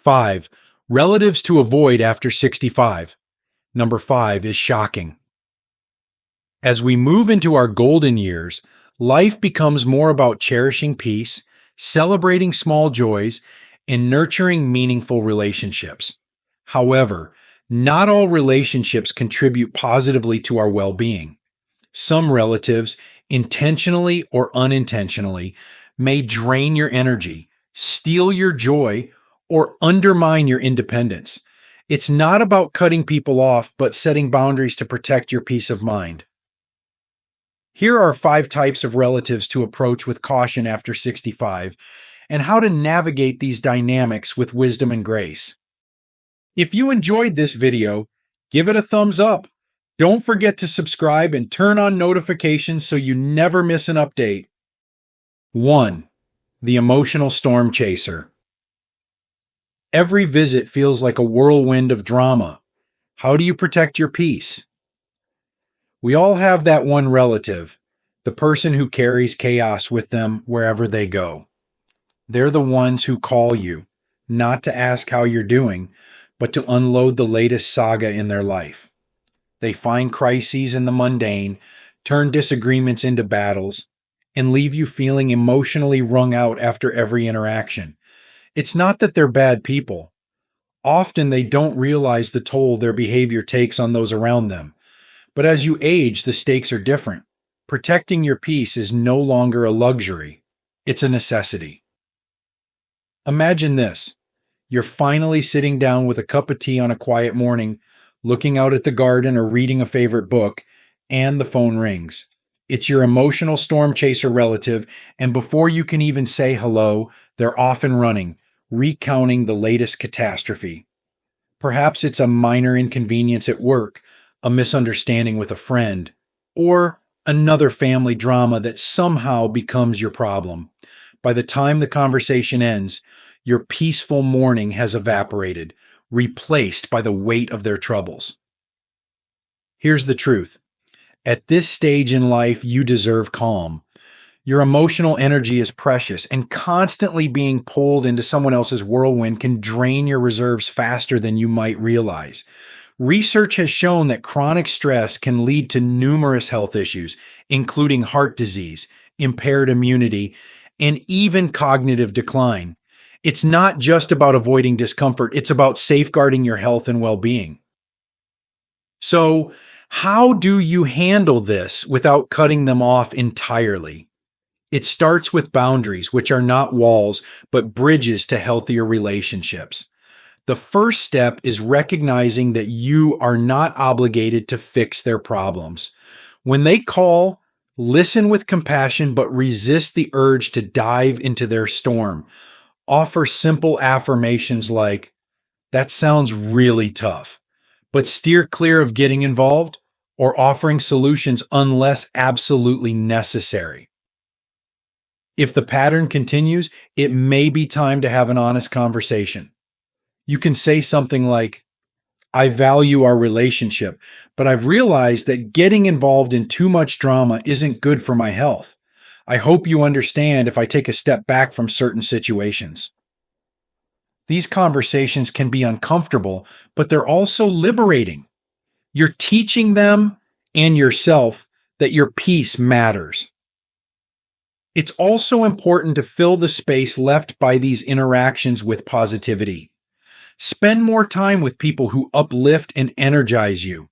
5. Relatives to avoid after 65. Number 5 is shocking. As we move into our golden years, life becomes more about cherishing peace, celebrating small joys, and nurturing meaningful relationships. However, not all relationships contribute positively to our well-being. Some relatives, intentionally or unintentionally, may drain your energy, steal your joy, or undermine your independence. It's not about cutting people off, but setting boundaries to protect your peace of mind. Here are 5 types of relatives to approach with caution after 65, and how to navigate these dynamics with wisdom and grace. If you enjoyed this video, give it a thumbs up. Don't forget to subscribe and turn on notifications so you never miss an update. 1. The emotional storm chaser. Every visit feels like a whirlwind of drama. How do you protect your peace? We all have that one relative, the person who carries chaos with them wherever they go. They're the ones who call you, not to ask how you're doing, but to unload the latest saga in their life. They find crises in the mundane, turn disagreements into battles, and leave you feeling emotionally wrung out after every interaction. It's not that they're bad people. Often they don't realize the toll their behavior takes on those around them. But as you age, the stakes are different. Protecting your peace is no longer a luxury. It's a necessity. Imagine this. You're finally sitting down with a cup of tea on a quiet morning, looking out at the garden or reading a favorite book, and the phone rings. It's your emotional storm chaser relative, and before you can even say hello, they're off and running, recounting the latest catastrophe. Perhaps it's a minor inconvenience at work, a misunderstanding with a friend, or another family drama that somehow becomes your problem. By the time the conversation ends, your peaceful morning has evaporated, replaced by the weight of their troubles. Here's the truth. At this stage in life, you deserve calm. Your emotional energy is precious, and constantly being pulled into someone else's whirlwind can drain your reserves faster than you might realize. Research has shown that chronic stress can lead to numerous health issues, including heart disease, impaired immunity, and even cognitive decline. It's not just about avoiding discomfort, it's about safeguarding your health and well-being. So, how do you handle this without cutting them off entirely? It starts with boundaries, which are not walls, but bridges to healthier relationships. The first step is recognizing that you are not obligated to fix their problems. When they call, listen with compassion, but resist the urge to dive into their storm. Offer simple affirmations like, "That sounds really tough," but steer clear of getting involved or offering solutions unless absolutely necessary. If the pattern continues, it may be time to have an honest conversation. You can say something like, "I value our relationship, but I've realized that getting involved in too much drama isn't good for my health. I hope you understand if I take a step back from certain situations." These conversations can be uncomfortable, but they're also liberating. You're teaching them and yourself that your peace matters. It's also important to fill the space left by these interactions with positivity. Spend more time with people who uplift and energize you.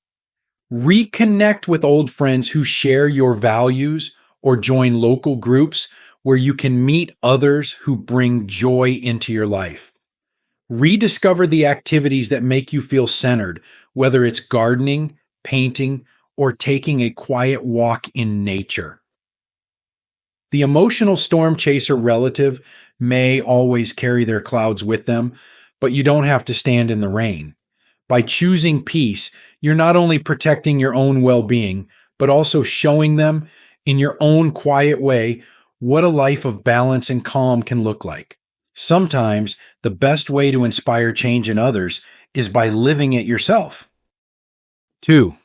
Reconnect with old friends who share your values, or join local groups where you can meet others who bring joy into your life. Rediscover the activities that make you feel centered, whether it's gardening, painting, or taking a quiet walk in nature. The emotional storm chaser relative may always carry their clouds with them, but you don't have to stand in the rain. By choosing peace, you're not only protecting your own well-being, but also showing them, in your own quiet way, what a life of balance and calm can look like. Sometimes, the best way to inspire change in others is by living it yourself. 2.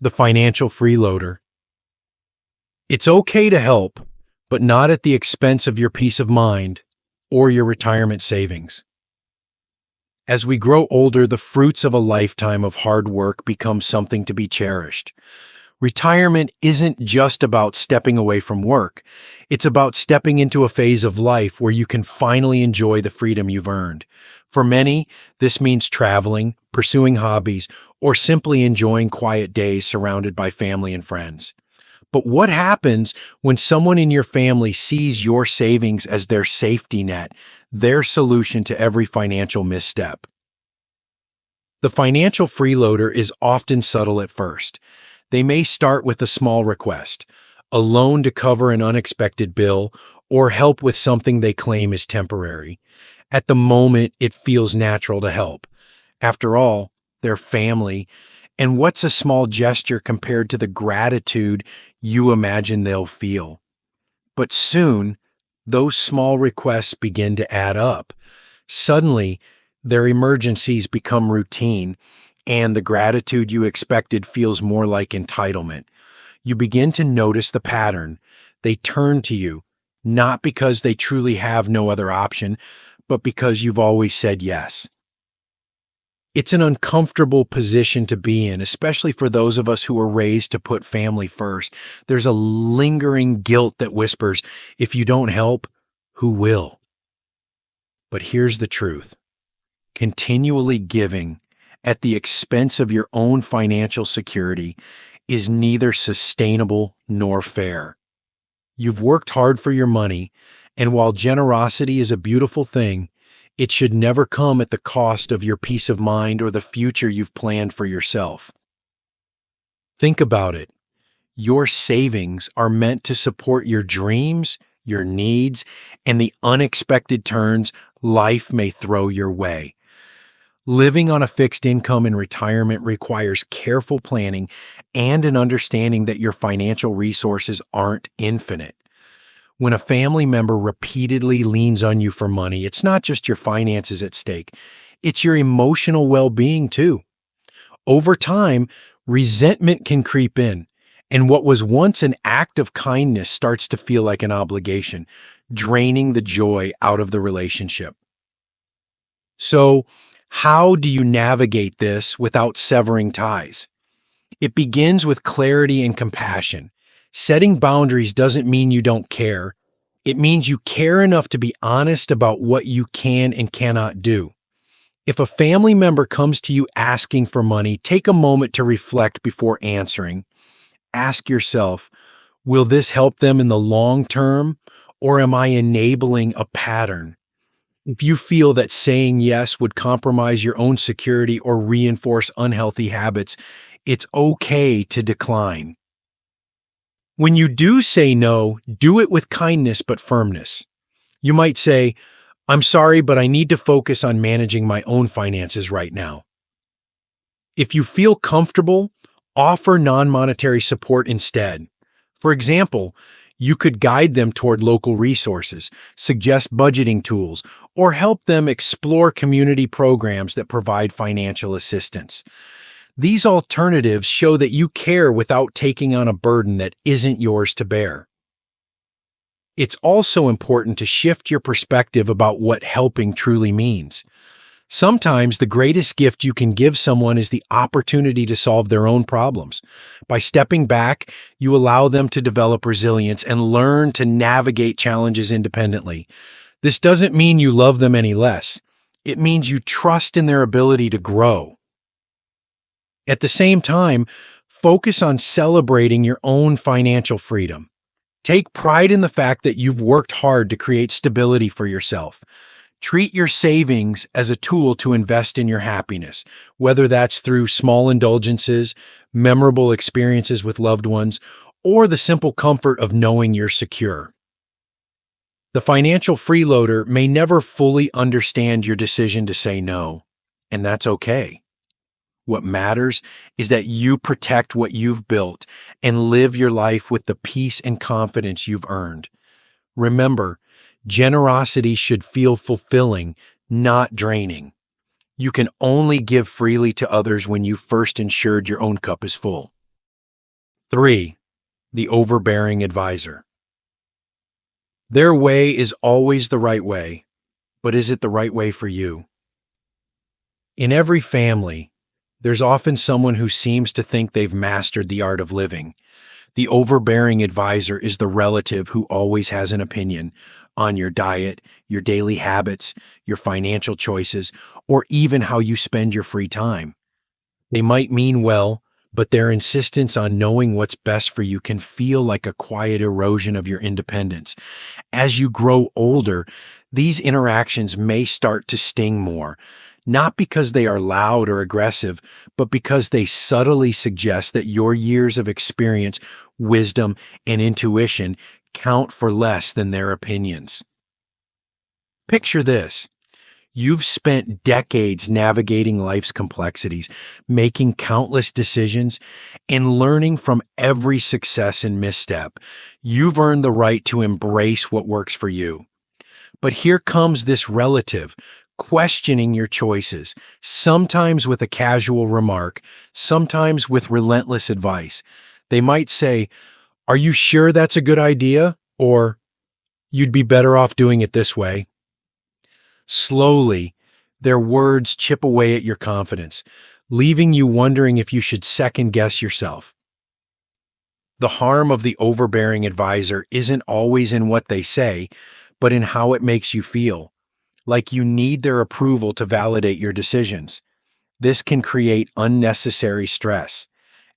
The financial freeloader. It's okay to help, but not at the expense of your peace of mind or your retirement savings. As we grow older, the fruits of a lifetime of hard work become something to be cherished. Retirement isn't just about stepping away from work. It's about stepping into a phase of life where you can finally enjoy the freedom you've earned. For many, this means traveling, pursuing hobbies, or simply enjoying quiet days surrounded by family and friends. But what happens when someone in your family sees your savings as their safety net, their solution to every financial misstep? The financial freeloader is often subtle at first. They may start with a small request, a loan to cover an unexpected bill, or help with something they claim is temporary. At the moment, it feels natural to help. After all, they're family, and what's a small gesture compared to the gratitude you imagine they'll feel? But soon, those small requests begin to add up. Suddenly, their emergencies become routine, and the gratitude you expected feels more like entitlement. You begin to notice the pattern. They turn to you, not because they truly have no other option, but because you've always said yes. It's an uncomfortable position to be in, especially for those of us who were raised to put family first. There's a lingering guilt that whispers, if you don't help, who will? But here's the truth. Continually giving at the expense of your own financial security is neither sustainable nor fair. You've worked hard for your money, and while generosity is a beautiful thing, it should never come at the cost of your peace of mind or the future you've planned for yourself. Think about it. Your savings are meant to support your dreams, your needs, and the unexpected turns life may throw your way. Living on a fixed income in retirement requires careful planning and an understanding that your financial resources aren't infinite. When a family member repeatedly leans on you for money, it's not just your finances at stake, it's your emotional well-being too. Over time, resentment can creep in, and what was once an act of kindness starts to feel like an obligation, draining the joy out of the relationship. So, how do you navigate this without severing ties? It begins with clarity and compassion. Setting boundaries doesn't mean you don't care. It means you care enough to be honest about what you can and cannot do. If a family member comes to you asking for money, take a moment to reflect before answering. Ask yourself, will this help them in the long term, or am I enabling a pattern? If you feel that saying yes would compromise your own security or reinforce unhealthy habits, it's okay to decline. When you do say no, do it with kindness but firmness. You might say, I'm sorry, but I need to focus on managing my own finances right now. If you feel comfortable, offer non-monetary support instead. For example, you could guide them toward local resources, suggest budgeting tools, or help them explore community programs that provide financial assistance. These alternatives show that you care without taking on a burden that isn't yours to bear. It's also important to shift your perspective about what helping truly means. Sometimes the greatest gift you can give someone is the opportunity to solve their own problems. By stepping back, you allow them to develop resilience and learn to navigate challenges independently. This doesn't mean you love them any less. It means you trust in their ability to grow. At the same time, focus on celebrating your own financial freedom. Take pride in the fact that you've worked hard to create stability for yourself. Treat your savings as a tool to invest in your happiness, whether that's through small indulgences, memorable experiences with loved ones, or the simple comfort of knowing you're secure. The financial freeloader may never fully understand your decision to say no, and that's okay. What matters is that you protect what you've built and live your life with the peace and confidence you've earned. Remember, generosity should feel fulfilling, not draining. You can only give freely to others when you first ensured your own cup is full. 3. The overbearing advisor. Their way is always the right way, but is it the right way for you? In every family, there's often someone who seems to think they've mastered the art of living. The overbearing advisor is the relative who always has an opinion on your diet, your daily habits, your financial choices, or even how you spend your free time. They might mean well, but their insistence on knowing what's best for you can feel like a quiet erosion of your independence. As you grow older, these interactions may start to sting more, not because they are loud or aggressive, but because they subtly suggest that your years of experience, wisdom, and intuition count for less than their opinions. Picture this. You've spent decades navigating life's complexities, making countless decisions, and learning from every success and misstep. You've earned the right to embrace what works for you. But here comes this relative, questioning your choices, sometimes with a casual remark, sometimes with relentless advice. They might say, "Are you sure that's a good idea?" Or, "You'd be better off doing it this way." Slowly, their words chip away at your confidence, leaving you wondering if you should second guess yourself. The harm of the overbearing advisor isn't always in what they say, but in how it makes you feel, like you need their approval to validate your decisions. This can create unnecessary stress,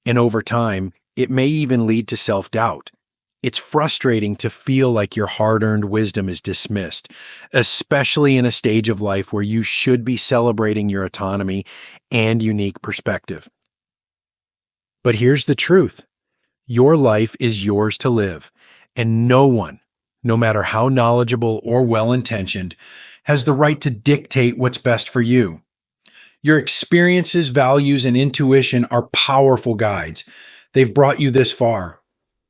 and over time, it may even lead to self-doubt. It's frustrating to feel like your hard-earned wisdom is dismissed, especially in a stage of life where you should be celebrating your autonomy and unique perspective. But here's the truth. Your life is yours to live, and no one, no matter how knowledgeable or well-intentioned, has the right to dictate what's best for you. Your experiences, values, and intuition are powerful guides. They've brought you this far,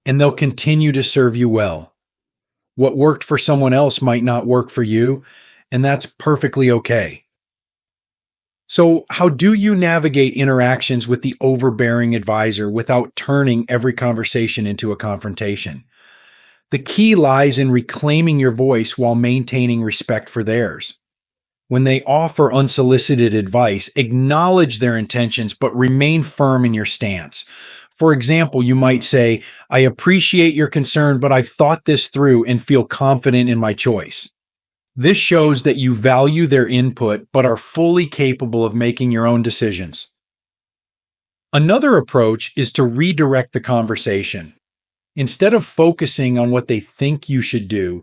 and they'll continue to serve you well. What worked for someone else might not work for you, and that's perfectly okay. So, how do you navigate interactions with the overbearing advisor without turning every conversation into a confrontation? The key lies in reclaiming your voice while maintaining respect for theirs. When they offer unsolicited advice, acknowledge their intentions but remain firm in your stance. For example, you might say, "I appreciate your concern, but I've thought this through and feel confident in my choice." This shows that you value their input but are fully capable of making your own decisions. Another approach is to redirect the conversation. Instead of focusing on what they think you should do,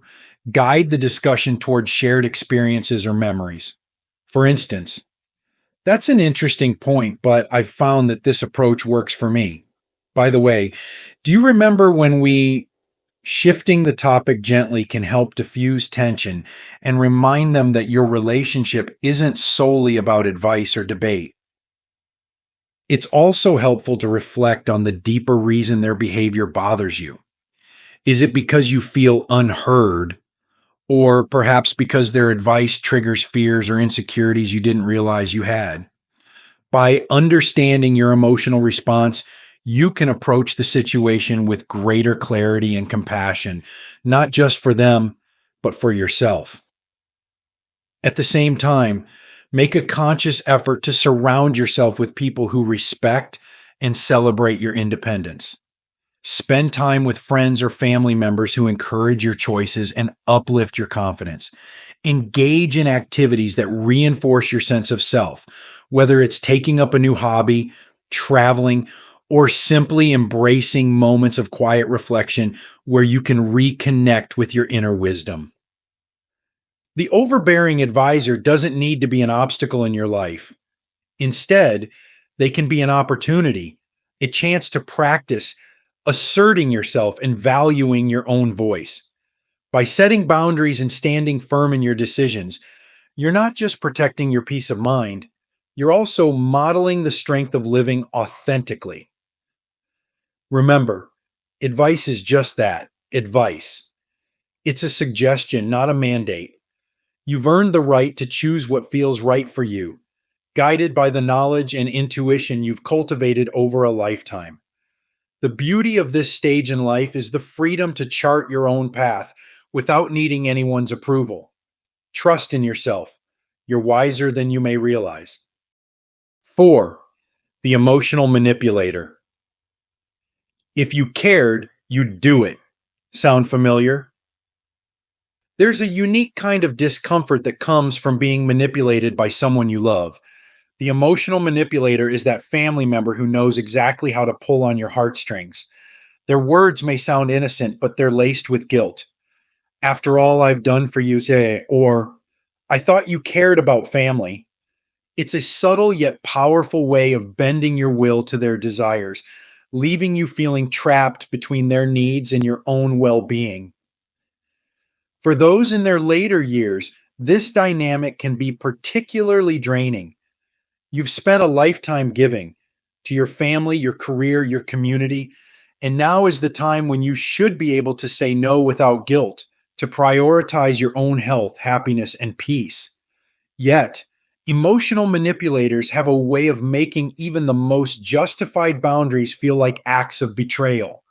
guide the discussion towards shared experiences or memories. For instance, "That's an interesting point, but I've found that this approach works for me. By the way, do you remember when we..." Shifting the topic gently can help diffuse tension and remind them that your relationship isn't solely about advice or debate. It's also helpful to reflect on the deeper reason their behavior bothers you. Is it because you feel unheard, or perhaps because their advice triggers fears or insecurities you didn't realize you had? By understanding your emotional response, you can approach the situation with greater clarity and compassion, not just for them, but for yourself. At the same time, make a conscious effort to surround yourself with people who respect and celebrate your independence. Spend time with friends or family members who encourage your choices and uplift your confidence. Engage in activities that reinforce your sense of self, whether it's taking up a new hobby, traveling, or simply embracing moments of quiet reflection where you can reconnect with your inner wisdom. The overbearing advisor doesn't need to be an obstacle in your life. Instead, they can be an opportunity, a chance to practice asserting yourself and valuing your own voice. By setting boundaries and standing firm in your decisions, you're not just protecting your peace of mind, you're also modeling the strength of living authentically. Remember, advice is just that, advice. It's a suggestion, not a mandate. You've earned the right to choose what feels right for you, guided by the knowledge and intuition you've cultivated over a lifetime. The beauty of this stage in life is the freedom to chart your own path without needing anyone's approval. Trust in yourself. You're wiser than you may realize. 4. The emotional manipulator. If you cared, you'd do it. Sound familiar? There's a unique kind of discomfort that comes from being manipulated by someone you love. The emotional manipulator is that family member who knows exactly how to pull on your heartstrings. Their words may sound innocent, but they're laced with guilt. After all I've done for you, say, or I thought you cared about family. It's a subtle yet powerful way of bending your will to their desires, leaving you feeling trapped between their needs and your own well being. For those in their later years, this dynamic can be particularly draining. You've spent a lifetime giving to your family, your career, your community, and now is the time when you should be able to say no without guilt, to prioritize your own health, happiness, and peace. Yet, emotional manipulators have a way of making even the most justified boundaries feel like acts of betrayal.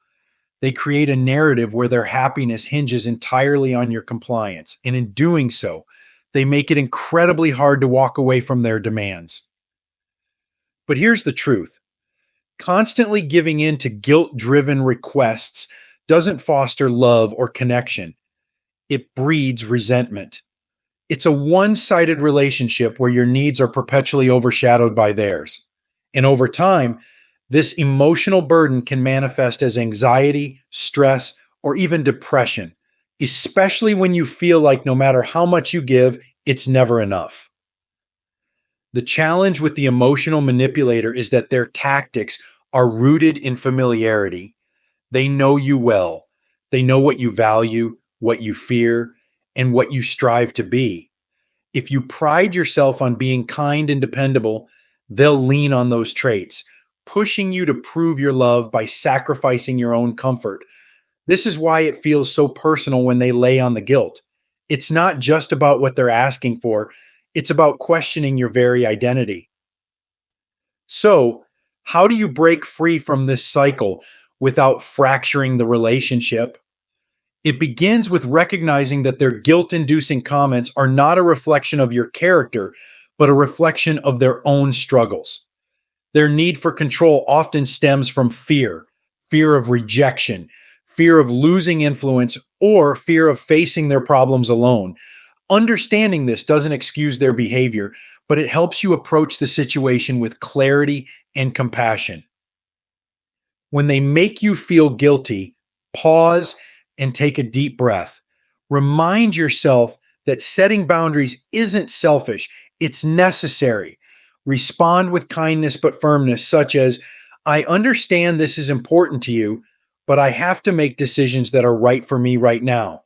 They create a narrative where their happiness hinges entirely on your compliance, and in doing so, they make it incredibly hard to walk away from their demands. But here's the truth: constantly giving in to guilt driven requests doesn't foster love or connection, it breeds resentment. It's a one sided relationship where your needs are perpetually overshadowed by theirs. And over time, this emotional burden can manifest as anxiety, stress, or even depression, especially when you feel like no matter how much you give, it's never enough. The challenge with the emotional manipulator is that their tactics are rooted in familiarity. They know you well, they know what you value, what you fear, and what you strive to be. If you pride yourself on being kind and dependable, they'll lean on those traits, pushing you to prove your love by sacrificing your own comfort. This is why it feels so personal when they lay on the guilt. It's not just about what they're asking for, it's about questioning your very identity. So, how do you break free from this cycle without fracturing the relationship? It begins with recognizing that their guilt inducing comments are not a reflection of your character, but a reflection of their own struggles. Their need for control often stems from fear of rejection, fear of losing influence, or fear of facing their problems alone. Understanding this doesn't excuse their behavior, but it helps you approach the situation with clarity and compassion. When they make you feel guilty, pause and take a deep breath. Remind yourself that setting boundaries isn't selfish, it's necessary. Respond with kindness but firmness, such as, I understand this is important to you, but I have to make decisions that are right for me right now.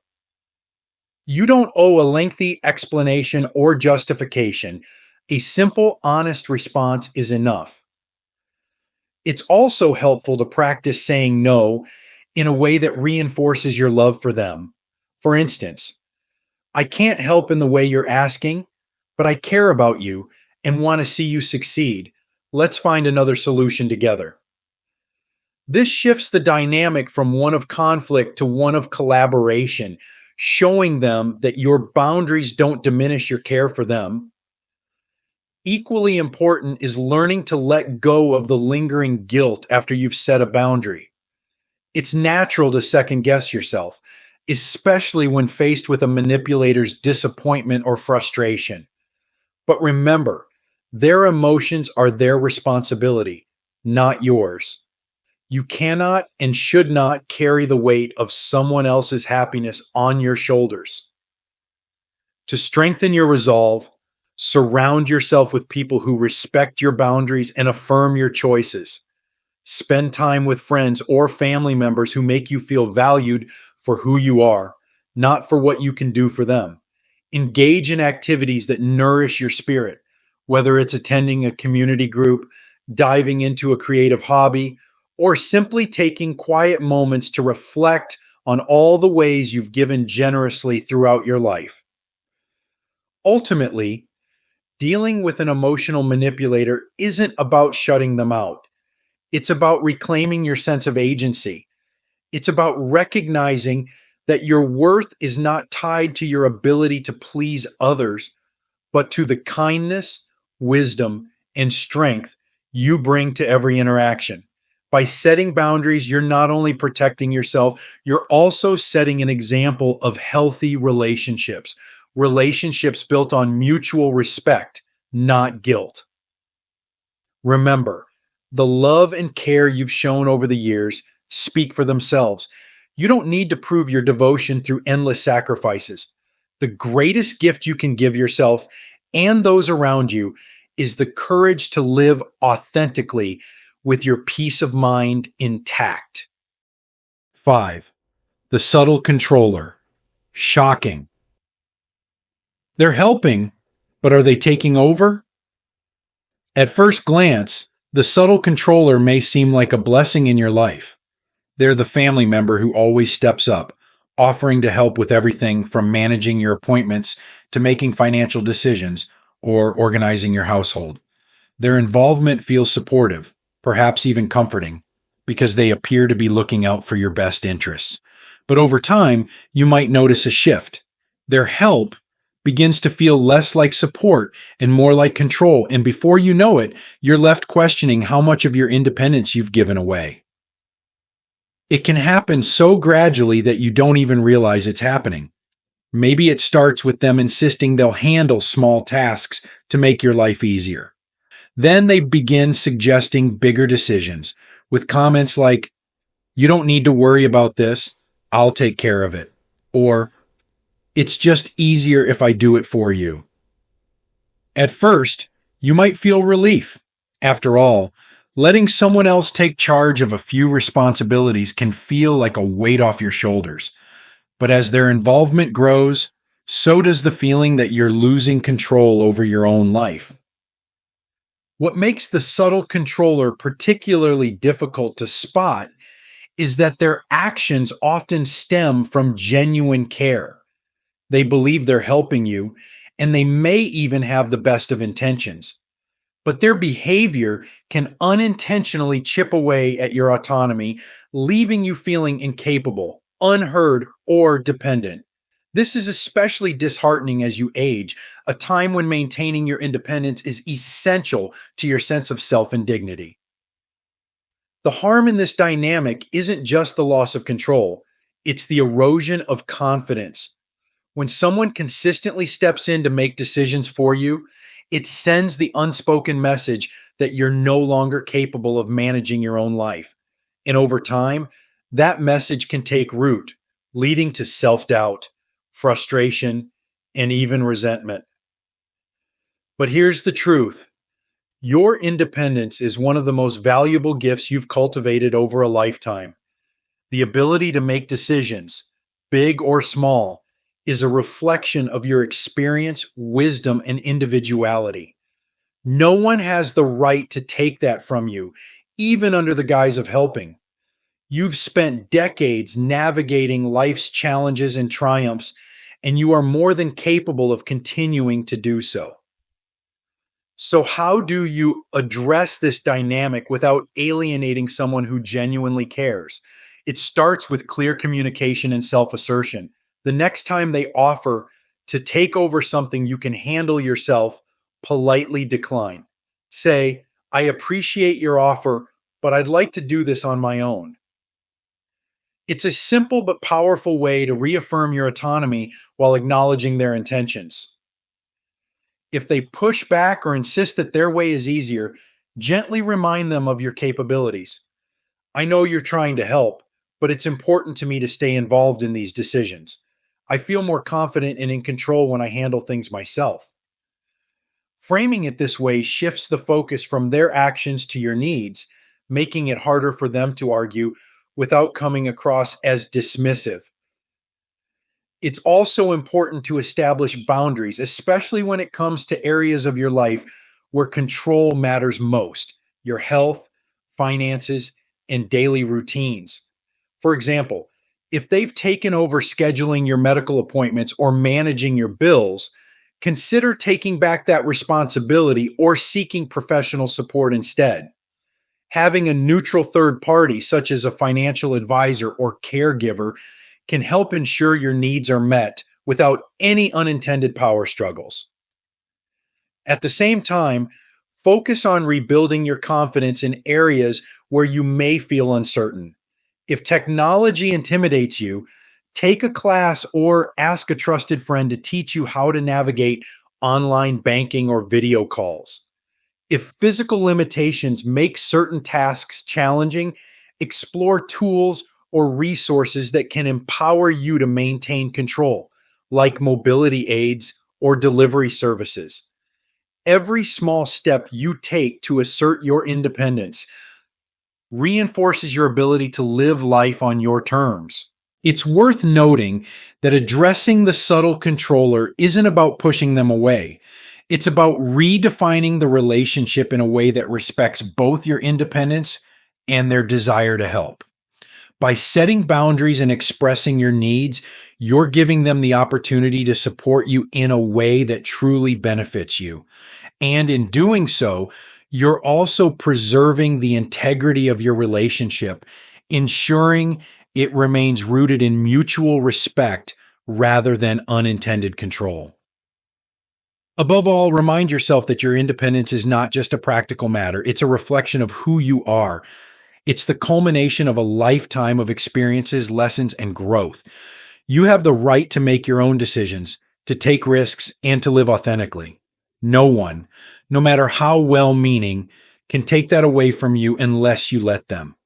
You don't owe a lengthy explanation or justification. A simple, honest response is enough. It's also helpful to practice saying no in a way that reinforces your love for them. For instance, I can't help in the way you're asking, but I care about you and want to see you succeed. Let's find another solution together. This shifts the dynamic from one of conflict to one of collaboration, showing them that your boundaries don't diminish your care for them. Equally important is learning to let go of the lingering guilt after you've set a boundary. It's natural to second guess yourself, especially when faced with a manipulator's disappointment or frustration. But remember, their emotions are their responsibility, not yours. You cannot and should not carry the weight of someone else's happiness on your shoulders. To strengthen your resolve, surround yourself with people who respect your boundaries and affirm your choices. Spend time with friends or family members who make you feel valued for who you are, not for what you can do for them. Engage in activities that nourish your spirit, whether it's attending a community group, diving into a creative hobby, or simply taking quiet moments to reflect on all the ways you've given generously throughout your life. Ultimately, dealing with an emotional manipulator isn't about shutting them out. It's about reclaiming your sense of agency. It's about recognizing that your worth is not tied to your ability to please others, but to the kindness, wisdom, and strength you bring to every interaction. By setting boundaries, you're not only protecting yourself, you're also setting an example of healthy relationships, relationships built on mutual respect, not guilt. Remember, the love and care you've shown over the years speak for themselves. You don't need to prove your devotion through endless sacrifices. The greatest gift you can give yourself and those around you is the courage to live authentically with your peace of mind intact. 5. The subtle controller. Shocking. They're helping, but are they taking over? At first glance, the subtle controller may seem like a blessing in your life. They're the family member who always steps up, offering to help with everything from managing your appointments to making financial decisions or organizing your household. Their involvement feels supportive, perhaps even comforting, because they appear to be looking out for your best interests. But over time, you might notice a shift. Their help begins to feel less like support and more like control, and before you know it, you're left questioning how much of your independence you've given away. It can happen so gradually that you don't even realize it's happening. Maybe it starts with them insisting they'll handle small tasks to make your life easier. Then they begin suggesting bigger decisions with comments like, "You don't need to worry about this, I'll take care of it." Or, "It's just easier if I do it for you." At first, you might feel relief. After all, letting someone else take charge of a few responsibilities can feel like a weight off your shoulders. But as their involvement grows, so does the feeling that you're losing control over your own life. What makes the subtle controller particularly difficult to spot is that their actions often stem from genuine care. They believe they're helping you, and they may even have the best of intentions. But their behavior can unintentionally chip away at your autonomy, leaving you feeling incapable, unheard, or dependent. This is especially disheartening as you age, a time when maintaining your independence is essential to your sense of self and dignity. The harm in this dynamic isn't just the loss of control, it's the erosion of confidence. When someone consistently steps in to make decisions for you, it sends the unspoken message that you're no longer capable of managing your own life. And over time, that message can take root, leading to self doubt, frustration, and even resentment. But here's the truth: your independence is one of the most valuable gifts you've cultivated over a lifetime. The ability to make decisions, big or small, is a reflection of your experience, wisdom, and individuality. No one has the right to take that from you, even under the guise of helping. You've spent decades navigating life's challenges and triumphs, and you are more than capable of continuing to do so. So, how do you address this dynamic without alienating someone who genuinely cares? It starts with clear communication and self assertion. The next time they offer to take over something you can handle yourself, politely decline. Say, "I appreciate your offer, but I'd like to do this on my own." It's a simple but powerful way to reaffirm your autonomy while acknowledging their intentions. If they push back or insist that their way is easier, gently remind them of your capabilities. "I know you're trying to help, but it's important to me to stay involved in these decisions. I feel more confident and in control when I handle things myself." Framing it this way shifts the focus from their actions to your needs, making it harder for them to argue without coming across as dismissive. It's also important to establish boundaries, especially when it comes to areas of your life where control matters most: your health, finances, and daily routines. For example, if they've taken over scheduling your medical appointments or managing your bills, consider taking back that responsibility or seeking professional support instead. Having a neutral third party, such as a financial advisor or caregiver, can help ensure your needs are met without any unintended power struggles. At the same time, Focus on rebuilding your confidence in areas where you may feel uncertain. If technology intimidates you, take a class or ask a trusted friend to teach you how to navigate online banking or video calls. If physical limitations make certain tasks challenging, explore tools or resources that can empower you to maintain control, like mobility aids or delivery services. Every small step you take to assert your independence reinforces your ability to live life on your terms. It's worth noting that addressing the subtle controller isn't about pushing them away. It's about redefining the relationship in a way that respects both your independence and their desire to help. By setting boundaries and expressing your needs, you're giving them the opportunity to support you in a way that truly benefits you. And in doing so, you're also preserving the integrity of your relationship, ensuring it remains rooted in mutual respect rather than unintended control. Above all, remind yourself that your independence is not just a practical matter, it's a reflection of who you are. It's the culmination of a lifetime of experiences, lessons, and growth. You have the right to make your own decisions, to take risks, and to live authentically. No one, no matter how well meaning, can take that away from you unless you let them.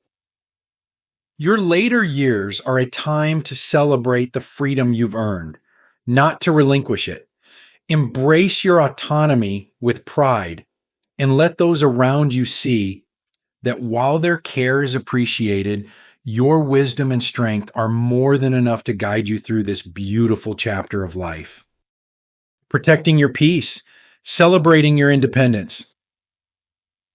Your later years are a time to celebrate the freedom you've earned, not to relinquish it. Embrace your autonomy with pride and let those around you see that while their care is appreciated, your wisdom and strength are more than enough to guide you through this beautiful chapter of life. Protecting your peace, celebrating your independence.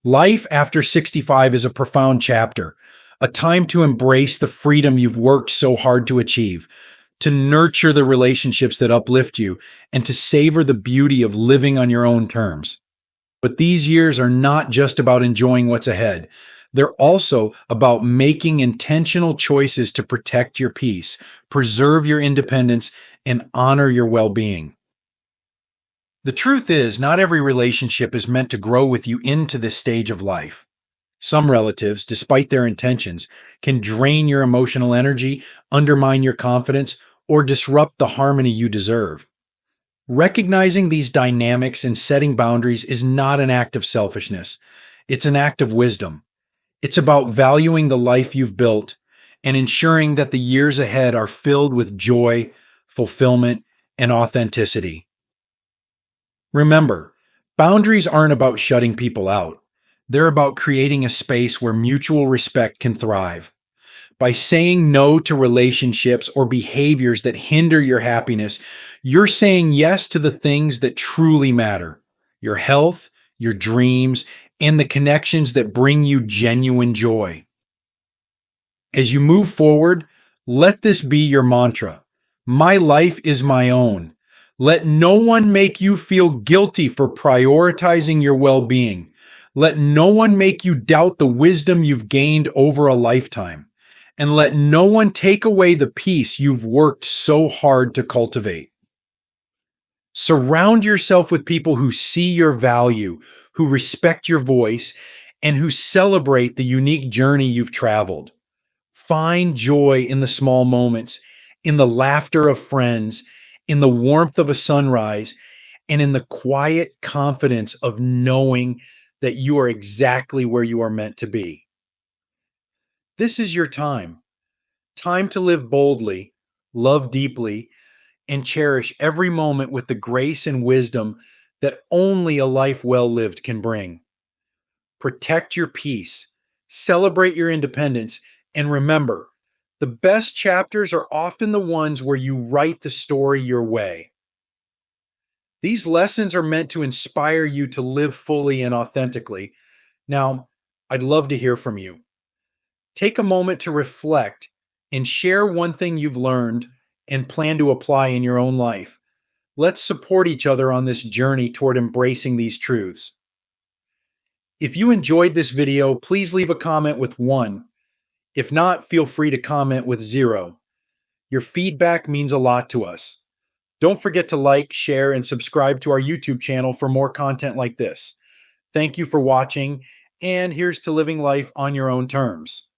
Life after 65 is a profound chapter, a time to embrace the freedom you've worked so hard to achieve, to nurture the relationships that uplift you, and to savor the beauty of living on your own terms. But these years are not just about enjoying what's ahead. They're also about making intentional choices to protect your peace, preserve your independence, and honor your well-being. The truth is, not every relationship is meant to grow with you into this stage of life. Some relatives, despite their intentions, can drain your emotional energy, undermine your confidence, or disrupt the harmony you deserve. Recognizing these dynamics and setting boundaries is not an act of selfishness. It's an act of wisdom. It's about valuing the life you've built and ensuring that the years ahead are filled with joy, fulfillment, and authenticity. Remember, boundaries aren't about shutting people out. They're about creating a space where mutual respect can thrive. By saying no to relationships or behaviors that hinder your happiness, you're saying yes to the things that truly matter: your health, your dreams, and the connections that bring you genuine joy. As you move forward, let this be your mantra: my life is my own. Let no one make you feel guilty for prioritizing your well-being. Let no one make you doubt the wisdom you've gained over a lifetime. And let no one take away the peace you've worked so hard to cultivate. Surround yourself with people who see your value, who respect your voice, and who celebrate the unique journey you've traveled. Find joy in the small moments, in the laughter of friends, in the warmth of a sunrise, and in the quiet confidence of knowing that you are exactly where you are meant to be. This is your time. Time to live boldly, love deeply, and cherish every moment with the grace and wisdom that only a life well lived can bring. Protect your peace, celebrate your independence, and remember, the best chapters are often the ones where you write the story your way. These lessons are meant to inspire you to live fully and authentically. Now, I'd love to hear from you. Take a moment to reflect and share one thing you've learned and plan to apply in your own life. Let's support each other on this journey toward embracing these truths. If you enjoyed this video, please leave a comment with 1. If not, feel free to comment with 0. Your feedback means a lot to us. Don't forget to like, share, and subscribe to our YouTube channel for more content like this. Thank you for watching, and here's to living life on your own terms.